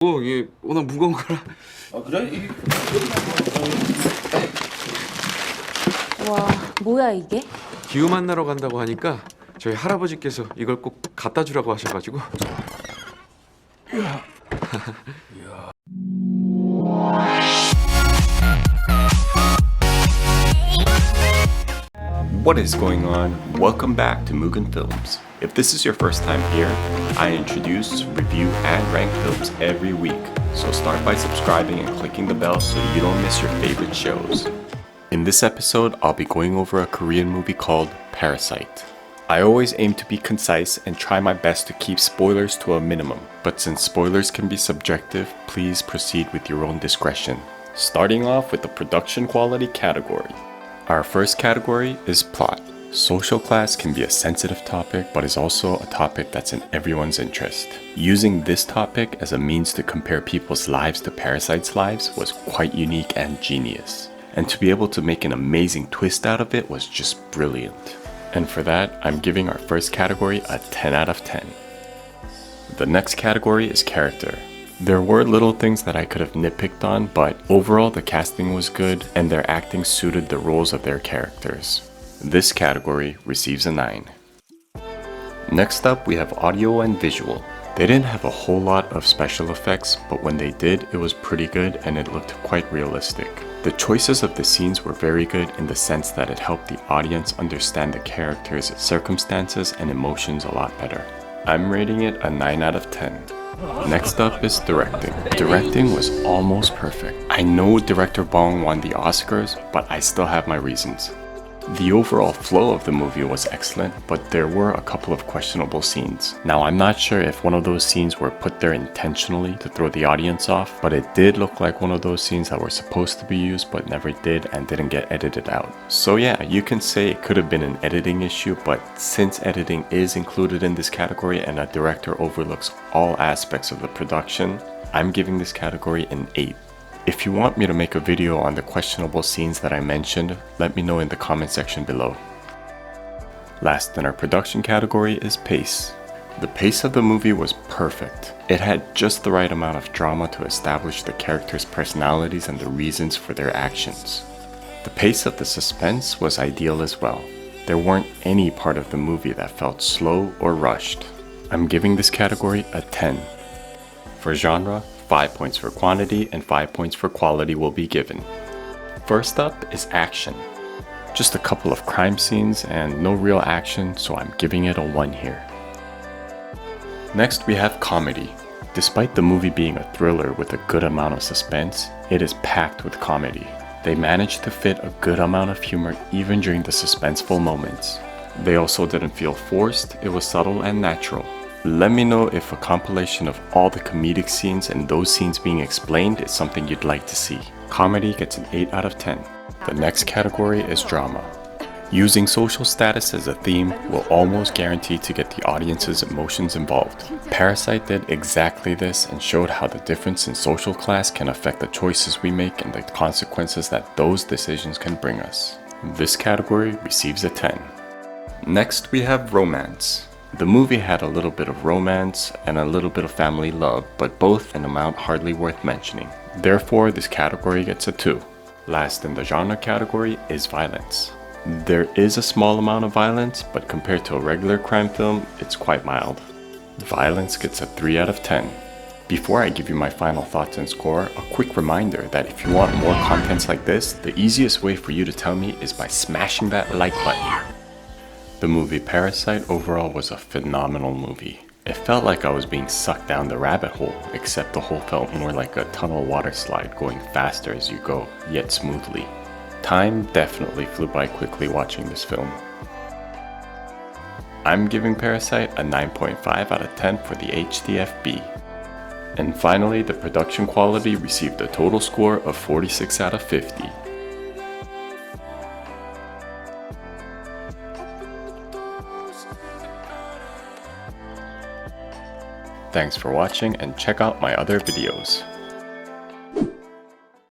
이게 워낙 무거운 거라. 아 그래? 와, 뭐야 이게? 기후 만나러 간다고 하니까 저희 할아버지께서 이걸 꼭 갖다 주라고 하셔가지고. What is going on? Welcome back to Mugen Films. If this is your first time here, I introduce, review, and rank films every week. So start by subscribing and clicking the bell so you don't miss your favorite shows. In this episode, I'll be going over a Korean movie called Parasite. I always aim to be concise and try my best to keep spoilers to a minimum, but since spoilers can be subjective, please proceed with your own discretion. Starting off with the production quality category. Our first category is plot. Social class can be a sensitive topic, but is also a topic that's in everyone's interest. Using this topic as a means to compare people's lives to Parasite's lives was quite unique and genius. And to be able to make an amazing twist out of it was just brilliant. And for that, I'm giving our first category a 10 out of 10. The next category is character. There were little things that I could have nitpicked on, but overall the casting was good and their acting suited the roles of their characters. This category receives a 9. Next up, we have audio and visual. They didn't have a whole lot of special effects, but when they did, it was pretty good and it looked quite realistic. The choices of the scenes were very good in the sense that it helped the audience understand the characters' circumstances and emotions a lot better. I'm rating it a 9 out of 10. Next up is directing. Directing was almost perfect. I know director Bong won the Oscars, but I still have my reasons. The overall flow of the movie was excellent, but there were a couple of questionable scenes. Now, I'm not sure if one of those scenes were put there intentionally to throw the audience off, but it did look like one of those scenes that were supposed to be used but never did and didn't get edited out. So yeah, you can say it could have been an editing issue, but since editing is included in this category and a director overlooks all aspects of the production, I'm giving this category an 8. If you want me to make a video on the questionable scenes that I mentioned, let me know in the comment section below. Last in our production category is pace. The pace of the movie was perfect. It had just the right amount of drama to establish the characters' personalities and the reasons for their actions. The pace of the suspense was ideal as well. There weren't any part of the movie that felt slow or rushed. I'm giving this category a 10. For genre, 5 points for quantity and 5 points for quality will be given. First up is action. Just a couple of crime scenes and no real action, so I'm giving it a 1 here. Next we have comedy. Despite the movie being a thriller with a good amount of suspense, it is packed with comedy. They managed to fit a good amount of humor even during the suspenseful moments. They also didn't feel forced, it was subtle and natural. Let me know if a compilation of all the comedic scenes and those scenes being explained is something you'd like to see. Comedy gets an 8 out of 10. The next category is drama. Using social status as a theme will almost guarantee to get the audience's emotions involved. Parasite did exactly this and showed how the difference in social class can affect the choices we make and the consequences that those decisions can bring us. This category receives a 10. Next we have romance. The movie had a little bit of romance and a little bit of family love, but both an amount hardly worth mentioning. Therefore, this category gets a 2. Last in the genre category is violence. There is a small amount of violence, but compared to a regular crime film, it's quite mild. Violence gets a 3 out of 10. Before I give you my final thoughts and score, a quick reminder that if you want more contents like this, the easiest way for you to tell me is by smashing that like button. The movie Parasite overall was a phenomenal movie. It felt like I was being sucked down the rabbit hole, except the whole felt more like a tunnel water slide going faster as you go, yet smoothly. Time definitely flew by quickly watching this film. I'm giving Parasite a 9.5 out of 10 for the HDFB. And finally, the production quality received a total score of 46 out of 50. Thanks for watching and check out my other videos.